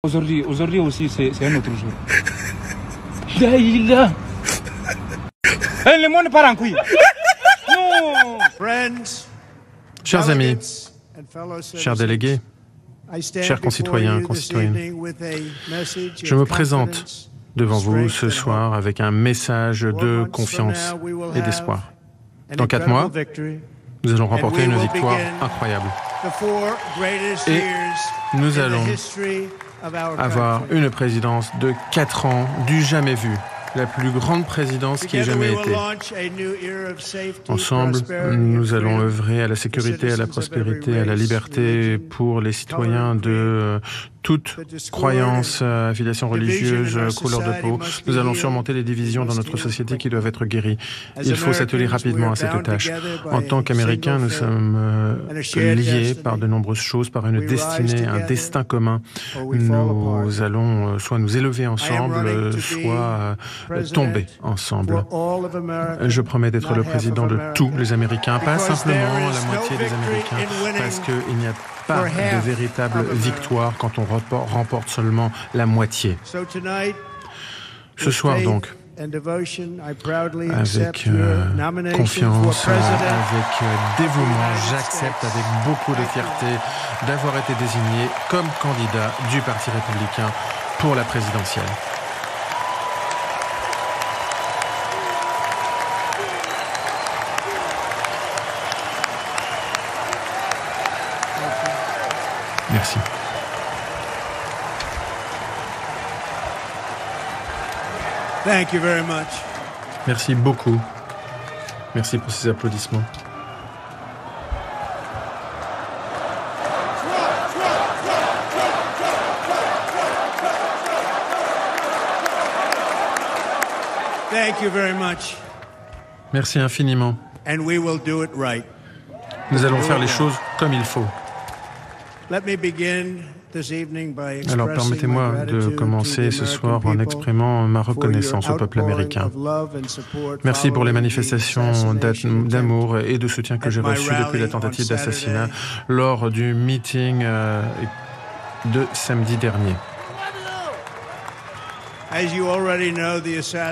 Aujourd'hui aussi, c'est un autre jour. Daïla. Le monde part en couille. Non. Chers amis, chers délégués, chers concitoyens, concitoyennes, je me présente devant vous ce soir avec un message de confiance et d'espoir. Dans 4 mois, nous allons remporter une victoire incroyable. Et nous allons avoir une présidence de 4 ans du jamais vu. La plus grande présidence qui ait jamais été. Ensemble, nous allons œuvrer à la sécurité, à la prospérité, à la liberté pour les citoyens de toute croyance, affiliation religieuse, couleur de peau. Nous allons surmonter les divisions dans notre société qui doivent être guéries. Il faut s'atteler rapidement à cette tâche. En tant qu'Américains, nous sommes liés par de nombreuses choses, par une destinée, un destin commun. Nous allons soit nous élever ensemble, soit tomber ensemble. Je promets d'être le président de tous les Américains, pas simplement la moitié des Américains, parce qu'il n'y a pas de véritable victoire quand on remporte seulement la moitié. Ce soir donc, avec confiance, avec dévouement, j'accepte avec beaucoup de fierté d'avoir été désigné comme candidat du Parti républicain pour la présidentielle. Merci. Thank you very much. Merci beaucoup. Merci pour ces applaudissements. Thank you very much. Merci infiniment. And we will do it right. Nous allons faire les choses comme il faut. Let me begin this evening by Alors expressing permettez-moi my de gratitude commencer to the ce American soir en people exprimant ma reconnaissance au peuple américain. Merci pour les manifestations d'amour et de soutien que j'ai reçues depuis la tentative d'assassinat lors du meeting de samedi dernier.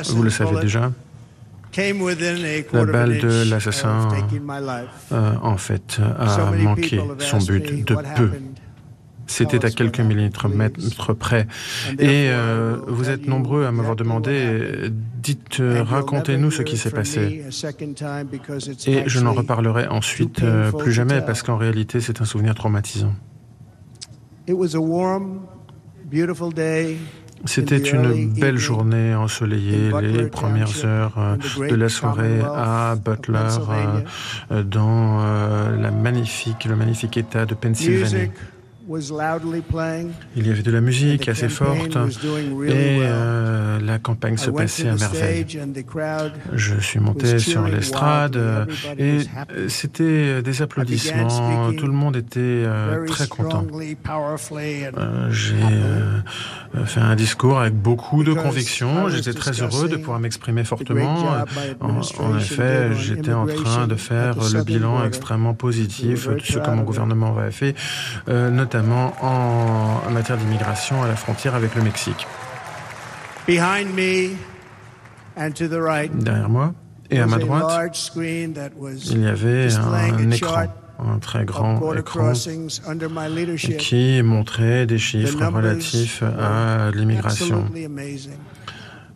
Vous le savez déjà, la balle de l'assassin, en fait, a manqué son but de peu. C'était à quelques millimètres près. Et vous êtes nombreux à m'avoir demandé, racontez-nous ce qui s'est passé. Et je n'en reparlerai ensuite plus jamais, parce qu'en réalité, c'est un souvenir traumatisant. C'était une belle journée ensoleillée, les premières heures de la soirée à Butler, dans le magnifique État de Pennsylvanie. Il y avait de la musique assez forte et la campagne se passait à merveille. Je suis monté sur l'estrade et c'était des applaudissements. Tout le monde était très content. J'ai fait un discours avec beaucoup de conviction. J'étais très heureux de pouvoir m'exprimer fortement. En effet, j'étais en train de faire le bilan extrêmement positif de ce que mon gouvernement avait fait, notamment en matière d'immigration à la frontière avec le Mexique. Derrière moi et à ma droite, il y avait un écran, un très grand écran qui montrait des chiffres relatifs à l'immigration.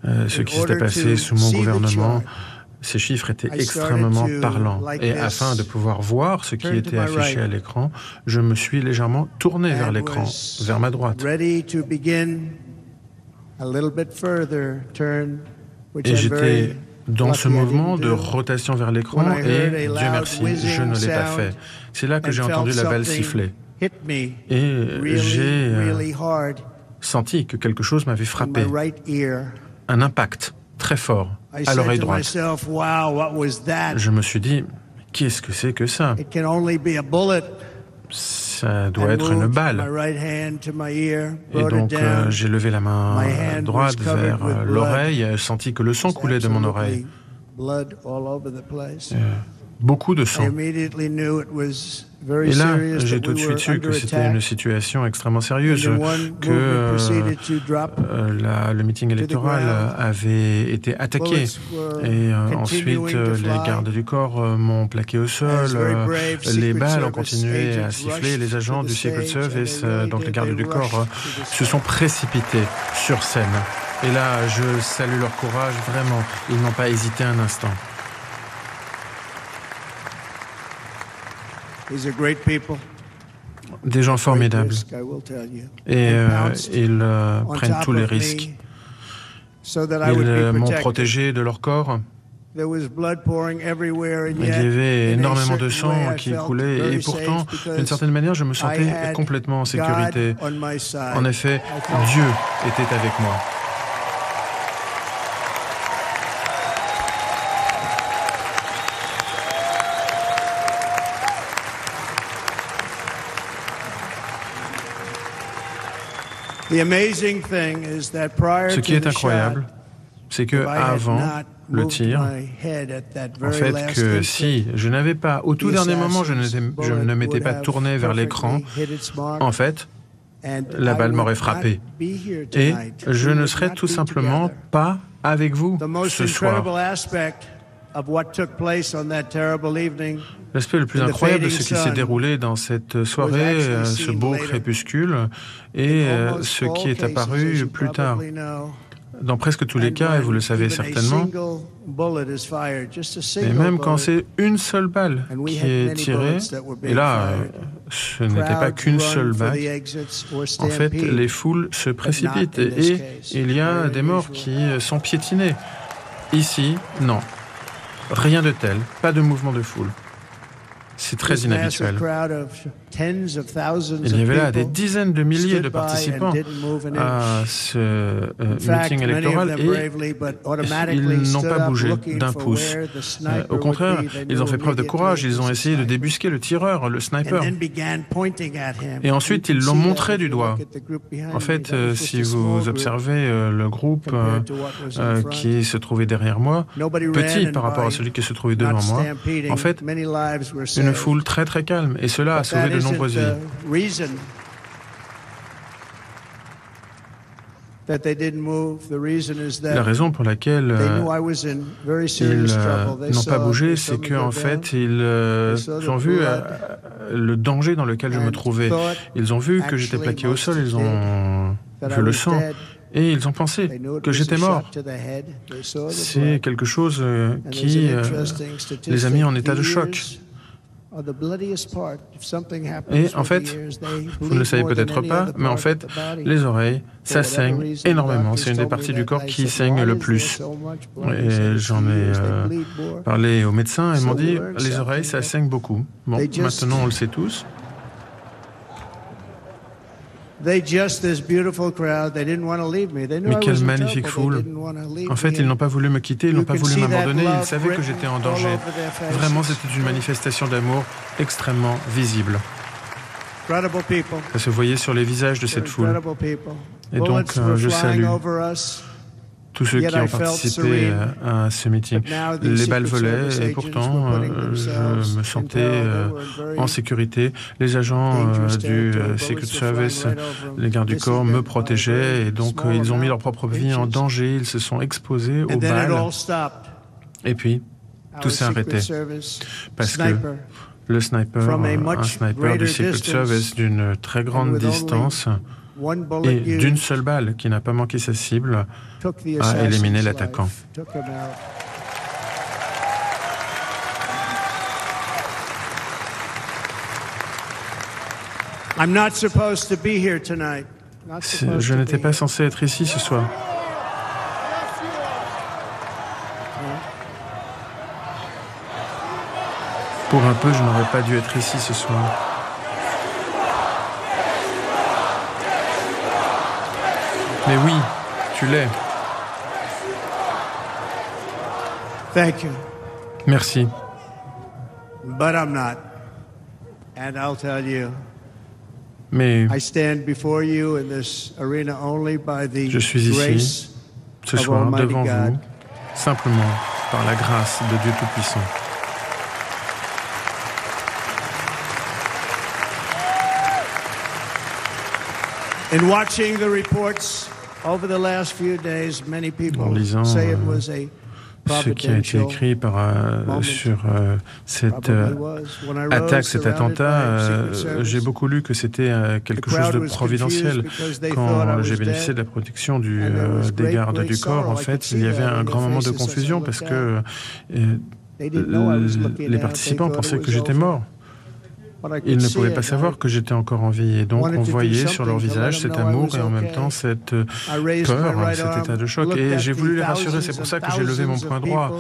Ce qui s'était passé sous mon gouvernement. Ces chiffres étaient extrêmement parlants. Et afin de pouvoir voir ce qui était affiché à l'écran, je me suis légèrement tourné vers l'écran, vers ma droite. Et j'étais dans ce mouvement de rotation vers l'écran et, Dieu merci, je ne l'ai pas fait. C'est là que j'ai entendu la balle siffler. Et j'ai senti que quelque chose m'avait frappé. Un impact très fort à l'oreille droite. Je me suis dit, qu'est-ce que c'est que ça? Ça doit être une balle. Et donc j'ai levé la main droite vers l'oreille et senti que le sang coulait de mon oreille. beaucoup de I sang. immediately knew it was very Et là, serious, j'ai that tout de we suite were su que under c'était attack. une situation extrêmement sérieuse, And then one que movement proceeded to drop. le meeting électoral avait été attaqué. Bullets were Et continuing ensuite, to les fly. gardes du corps m'ont plaqué au sol. As very brave Les Secret balles ont Service continué à agents siffler. Les rushed agents to du the Secret stage, and Service, they really donc les did. gardes They du corps, rushed to the se sont précipités sur scène. Et là, je salue leur courage, vraiment. Ils n'ont pas hésité un instant. These are great people. Des gens formidables. Great risk, I will tell you. Et And pounced ils on prennent top tous les of risques. me so that I would Ils be m'ont protected. protégé de leur corps. There was blood pouring everywhere, and Il y yet, avait in a énormément de certain way, sang I qui felt coulait et very pourtant, safe d'une because certaine manière, je me I sentais had complètement en sécurité. God on my side. En effet, I felt Dieu était avec moi. The amazing thing is that prior Ce qui to est the incroyable, shot, c'est que if I had avant not le moved tir, my head at that en very fait, last que instant, si je n'avais pas, au tout the dernier moment, je assassin's ne bullet m'étais would pas have tourné vers l'écran, perfectly hit its mark, en fait, and la I balle would m'aurait not frappé. be here Et tonight. je We ne would serais not tout be simplement together. pas avec vous The most ce soir. incredible aspect of what took place on that terrible evening L'aspect le plus in the incroyable de fading ce qui s'est sun déroulé dans cette soirée, actually ce seen beau later. crépuscule, et in almost ce all qui est cases, as apparu you plus tard. probably know, Dans presque tous les and cas, et vous le when savez even a certainement, single bullet is fired, just a et single même quand bullet, c'est une seule balle and we qui had est many tirée, bullets that were being et là, fired. ce n'était pas Crowds qu'une run seule for balle, the exits or en fait, stampede. les foules se précipitent, in this et case. il y a Very des morts unusual. qui sont piétinés. Ici, non. Rien de tel, pas de mouvement de foule. C'est très This massive inhabituel. crowd of tens of thousands Il y of avait là des people dizaines de milliers stood de by participants and didn't move an à inch. ce In fact, meeting many of électoral them et bravely but automatically ils n'ont stood pas up bougé looking d'un for pouce. where the sniper Au contraire, would be. They ils ont knew fait preuve de courage, immediately ils ont it was essayé the de sniper. débusquer le tireur, le sniper. And then began pointing at him. Et ensuite, You ils can l'ont see that montré if du you doigt. look at the group behind En me. fait, That was just si a small vous group observez le groupe compared to what was in front. qui se trouvait derrière moi, Nobody petit ran, par and rapport à by celui qui se trouvait not devant moi, stampeding, en fait, many lives were une saved. foule très très calme. Et cela a But sauvé that de isn't nombreuses vies. the reason that they didn't move. The reason is La that raison pour laquelle they knew I was in very ils serious trouble. They n'ont pas saw bougé, me c'est go qu'en down. fait, ils ont vu le danger dans lequel je me trouvais. Ils ont vu que j'étais plaqué au sol, ils ont vu le sang, et ils ont pensé They knew it que was a j'étais shot mort. to the head. They saw the C'est blood. quelque chose And qui there's an interesting les a mis en statistic. état de The choc. ears are the bloodiest part. If something happens Et with en fait, the ears, they vous ne bleed le savez more than peut-être any pas, other mais en part fait, of the body. les oreilles, ça For whatever saigne reason, énormément. doctors C'est une des told me parties du that corps night, qui said, saigne "Why le is there plus. so much blood?" I Et said, "It's j'en the ai ears, they bleed more." parlé aux médecins et ils m'ont So dit, we learned les oreilles, ça something saigne beaucoup. Bon, they just- maintenant on le sait tous. They just this beautiful crowd. They didn't want to leave me. They knew Mais I was quelle in magnifique trouble. They foule. didn't want to leave En fait, me. ils n'ont pas voulu me quitter, ils n'ont You pas can voulu see that m'abandonner, ils love savaient que j'étais en written danger. all over their faces. Vraiment, c'était une manifestation d'amour extrêmement visible. Incredible people. Ça se voyait sur les visages de They're cette foule. incredible people. Et donc, Bullets were je flying salue over us. tous ceux Yet qui I ont felt participé serene. à ce meeting. But now these Les balles Secret volaient Service et agents pourtant, were putting je themselves me in sentais peril. They were in very en sécurité. Les agents dangerous du territory. Secret Bullets were Service, flying right over them. les gardes du This corps, has me been by a protégeaient very et donc small ils ont mis leur amount, propre vie en inches. danger. Ils se sont exposés aux And then it balles. all stopped. Et puis, tout Our s'est Secret arrêté Service parce que sniper, le sniper, from a un much sniper greater du Secret distance, Service d'une très grande with only distance one bullet et d'une used, seule balle qui n'a pas manqué sa cible, took the a éliminé assassin's l'attaquant. life, took him out. I'm not supposed to be here tonight. Not supposed Je to n'étais be pas here. censé être ici ce soir. Pour un peu, je n'aurais pas dû être ici ce soir. Mais oui, tu l'es. Thank you, Merci. but I'm not. And I'll tell you, Mais I stand before you in this arena only by the je suis ici, grace ce of soir, Almighty devant God. vous, simplement par la grâce de Dieu Tout-Puissant. In watching the reports over the last few days, many people En lisant say it was a ce qui a été providential écrit sur cette attaque, cet attentat, j'ai beaucoup lu que c'était quelque chose de providentiel. Quand j'ai bénéficié de la protection des gardes du corps, en fait, il y avait un grand moment de confusion parce que les participants pensaient que j'étais mort. Ils ne pouvaient pas savoir que j'étais encore en vie. Et donc, on voyait sur leur visage cet amour et en même temps cette peur, cet état de choc. Et j'ai voulu les rassurer. C'est pour ça que j'ai levé mon poing droit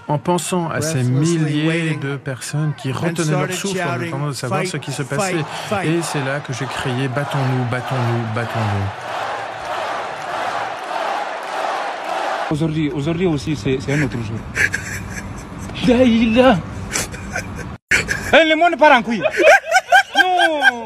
en pensant à ces milliers de personnes qui retenaient leur souffle en attendant de savoir ce qui se passait. Et c'est là que j'ai crié « Battons-nous, battons-nous, battons-nous ». Aujourd'hui aussi, c'est un autre jour. Là, le monde part en couille. Non.